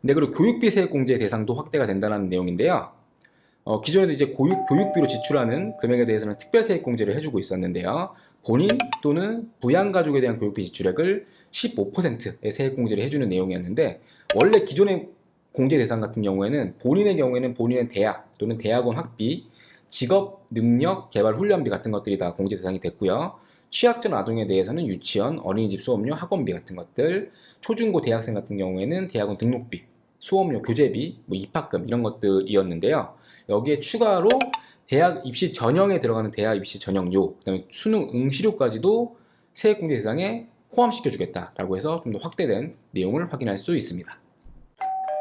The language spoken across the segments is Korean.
네, 그리고 교육비 세액공제 대상도 확대가 된다는 내용인데요. 기존에도 이제 교육비로 지출하는 금액에 대해서는 특별세액공제를 해주고 있었는데요. 본인 또는 부양가족에 대한 교육비 지출액을 15%의 세액공제를 해주는 내용이었는데, 원래 기존의 공제 대상 같은 경우에는 본인의 경우에는 본인의 대학 또는 대학원 학비, 직업 능력 개발 훈련비 같은 것들이 다 공제 대상이 됐고요. 취약전 아동에 대해서는 유치원, 어린이집 수업료, 학원비 같은 것들, 초중고 대학생 같은 경우에는 대학원 등록비, 수업료, 교재비, 뭐 입학금 이런 것들이었는데요. 여기에 추가로 대학 입시 전형에 들어가는 대학 입시 전형료, 그다음에 수능 응시료까지도 세액공제 대상에 포함시켜주겠다라고 해서 좀 더 확대된 내용을 확인할 수 있습니다.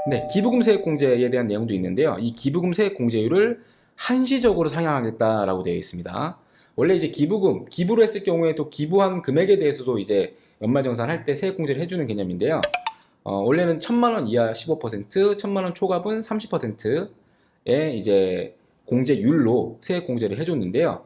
네, 기부금 세액공제에 대한 내용도 있는데요. 이 기부금 세액공제율을 한시적으로 상향하겠다라고 되어 있습니다. 원래 이제 기부를 했을 경우에 또 기부한 금액에 대해서도 이제 연말정산할 때 세액공제를 해주는 개념인데요. 원래는 1,000만 원 이하 15%, 1,000만 원 초과분 30%의 이제 공제율로 세액공제를 해줬는데요.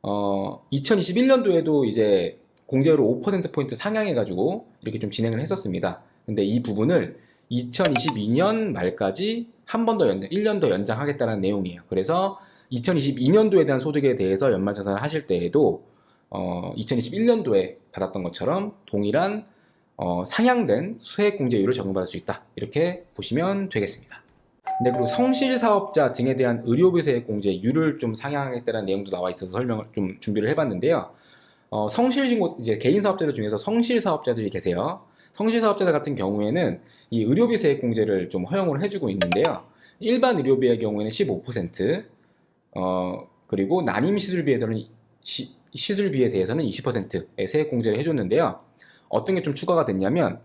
2021년도에도 이제 공제율을 5%포인트 상향해가지고 이렇게 좀 진행을 했었습니다. 근데 이 부분을 2022년 말까지 한 번 더 1년 더 연장하겠다는 내용이에요. 그래서 2022년도에 대한 소득에 대해서 연말정산을 하실 때에도 2021년도에 받았던 것처럼 동일한 상향된 세액공제율을 적용받을 수 있다. 이렇게 보시면 되겠습니다. 네, 그리고 성실사업자 등에 대한 의료비 세액공제율을 좀 상향하겠다는 내용도 나와 있어서 설명을 좀 준비를 해봤는데요. 성실신고, 이제 개인 사업자들 중에서 성실사업자들이 계세요. 성실사업자들 같은 경우에는 이 의료비 세액공제를 좀 허용을 해주고 있는데요. 일반 의료비의 경우에는 15%, 그리고 난임 시술비에 대해서는 20%의 세액공제를 해줬는데요. 어떤 게 좀 추가가 됐냐면,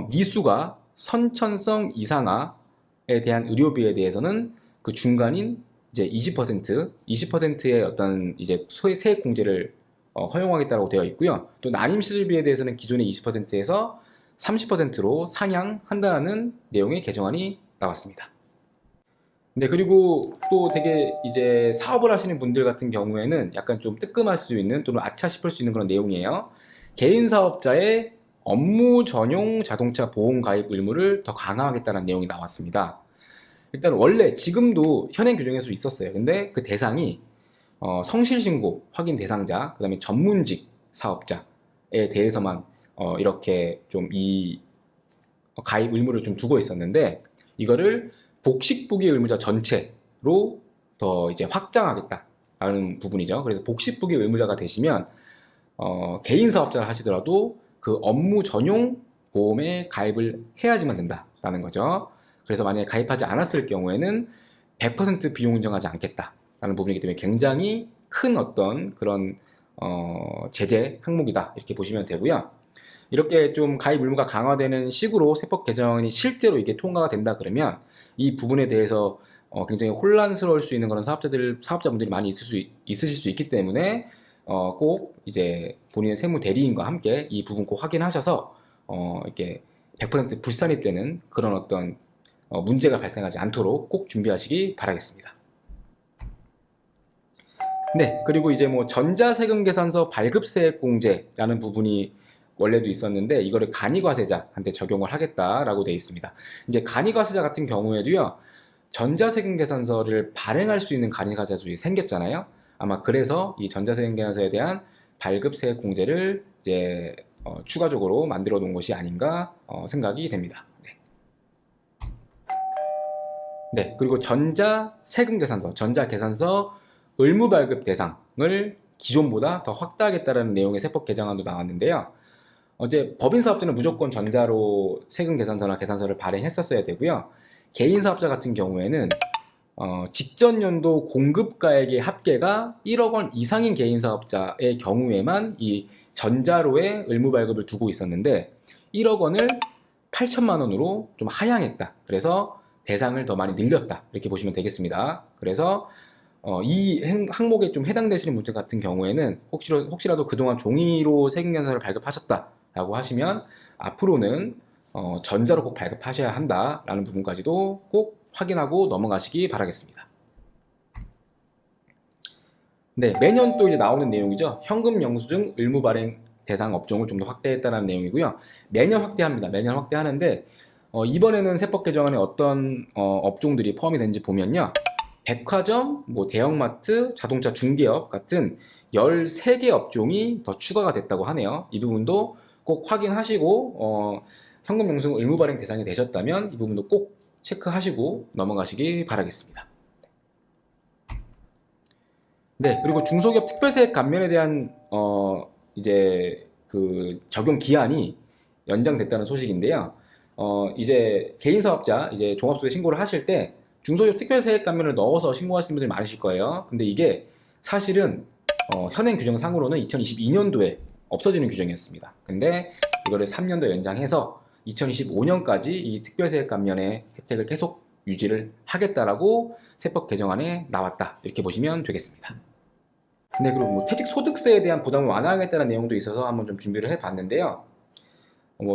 미수가 선천성 이상화에 대한 의료비에 대해서는 그 중간인 이제 20%의 어떤 이제 세액공제를 허용하겠다고 되어 있고요. 또 난임 시술비에 대해서는 기존의 20%에서 30%로 상향한다는 내용의 개정안이 나왔습니다. 네, 그리고 또 되게 이제 사업을 하시는 분들 같은 경우에는 약간 좀 뜨끔할 수 있는 또는 아차 싶을 수 있는 그런 내용이에요. 개인 사업자의 업무 전용 자동차 보험 가입 의무를 더 강화하겠다는 내용이 나왔습니다. 일단 원래 지금도 현행 규정에서 있었어요. 근데 그 대상이 성실신고 확인 대상자, 그 다음에 전문직 사업자에 대해서만 이렇게 좀 이 가입 의무를 좀 두고 있었는데, 이거를 복식부기 의무자 전체로 더 이제 확장하겠다라는 부분이죠. 그래서 복식부기 의무자가 되시면 개인 사업자를 하시더라도 그 업무 전용 보험에 가입을 해야지만 된다라는 거죠. 그래서 만약에 가입하지 않았을 경우에는 100% 비용 인정하지 않겠다라는 부분이기 때문에 굉장히 큰 어떤 그런 제재 항목이다 이렇게 보시면 되고요. 이렇게 좀 가입 의무가 강화되는 식으로 세법 개정이 실제로 이게 통과가 된다 그러면 이 부분에 대해서 굉장히 혼란스러울 수 있는 그런 사업자분들이 많이 있으실 수 있기 때문에 꼭 이제 본인의 세무 대리인과 함께 이 부분 꼭 확인하셔서 이렇게 100% 불산입되는 그런 어떤 문제가 발생하지 않도록 꼭 준비하시기 바라겠습니다. 네, 그리고 이제 뭐 전자세금 계산서 발급세액공제라는 부분이 원래도 있었는데 이거를 간이과세자한테 적용을 하겠다라고 되어 있습니다. 이제 간이과세자 같은 경우에도요, 전자세금 계산서를 발행할 수 있는 간이과세자들이 생겼잖아요. 아마 그래서 이 전자세금 계산서에 대한 발급세액공제를 이제 추가적으로 만들어 놓은 것이 아닌가 생각이 됩니다. 네. 네, 그리고 전자세금 계산서, 전자계산서 의무발급 대상을 기존보다 더 확대하겠다는 내용의 세법 개정안도 나왔는데요. 어제 법인 사업자는 무조건 전자로 세금 계산서나 계산서를 발행했었어야 되고요. 개인 사업자 같은 경우에는 직전 연도 공급가액의 합계가 1억 원 이상인 개인 사업자의 경우에만 이 전자로의 의무 발급을 두고 있었는데 1억 원을 8천만 원으로 좀 하향했다. 그래서 대상을 더 많이 늘렸다. 이렇게 보시면 되겠습니다. 그래서 이 항목에 좀 해당되시는 분들 같은 경우에는 혹시라도 그동안 종이로 세금계산서를 발급하셨다라고 하시면 앞으로는 전자로 꼭 발급하셔야 한다라는 부분까지도 꼭 확인하고 넘어가시기 바라겠습니다. 네, 매년 또 이제 나오는 내용이죠. 현금 영수증 의무 발행 대상 업종을 좀 더 확대했다는 내용이고요. 매년 확대합니다. 매년 확대하는데 이번에는 세법 개정안에 어떤 업종들이 포함이 되는지 보면요. 백화점, 뭐 대형마트, 자동차 중개업 같은 13개 업종이 더 추가가 됐다고 하네요. 이 부분도 꼭 확인하시고 현금 영수증 의무 발행 대상이 되셨다면 이 부분도 꼭 체크하시고 넘어가시기 바라겠습니다. 네, 그리고 중소기업 특별세액 감면에 대한 이제 그 적용 기한이 연장됐다는 소식인데요. 이제 개인 사업자 이제 종합소득 신고를 하실 때 중소기업 특별세액 감면을 넣어서 신고하시는 분들이 많으실 거예요. 근데 이게 사실은 현행 규정상으로는 2022년도에 없어지는 규정이었습니다. 근데 이거를 3년 더 연장해서 2025년까지 이 특별세액 감면의 혜택을 계속 유지를 하겠다라고 세법 개정안에 나왔다. 이렇게 보시면 되겠습니다. 네, 그리고 뭐 퇴직소득세에 대한 부담을 완화하겠다는 내용도 있어서 한번 좀 준비를 해봤는데요.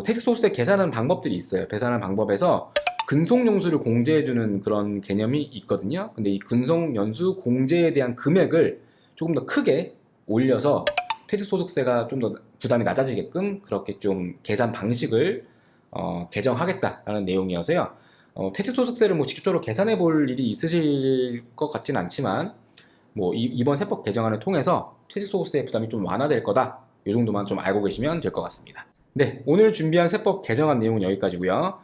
퇴직소득세 계산하는 방법들이 있어요. 계산하는 방법에서 근속연수를 공제해주는 그런 개념이 있거든요. 근데 이 근속연수 공제에 대한 금액을 조금 더 크게 올려서 퇴직소득세가 좀 더 부담이 낮아지게끔 그렇게 좀 계산 방식을 개정하겠다라는 내용이어서요. 퇴직소득세를 뭐 직접적으로 계산해 볼 일이 있으실 것 같지는 않지만 뭐 이번 세법 개정안을 통해서 퇴직소득세 부담이 좀 완화될 거다. 이 정도만 좀 알고 계시면 될 것 같습니다. 네, 오늘 준비한 세법 개정안 내용은 여기까지고요.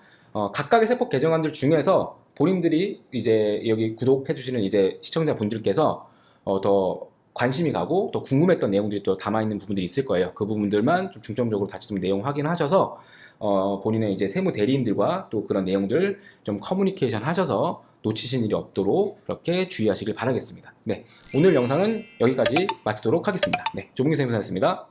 각각의 세법 개정안들 중에서 본인들이 이제 여기 구독해주시는 이제 시청자분들께서 더 관심이 가고 더 궁금했던 내용들이 또 담아있는 부분들이 있을 거예요. 그 부분들만 좀 중점적으로 다시 좀 내용 확인하셔서 본인의 이제 세무 대리인들과 또 그런 내용들 좀 커뮤니케이션 하셔서 놓치신 일이 없도록 그렇게 주의하시길 바라겠습니다. 네, 오늘 영상은 여기까지 마치도록 하겠습니다. 네, 조봉기 세무사였습니다.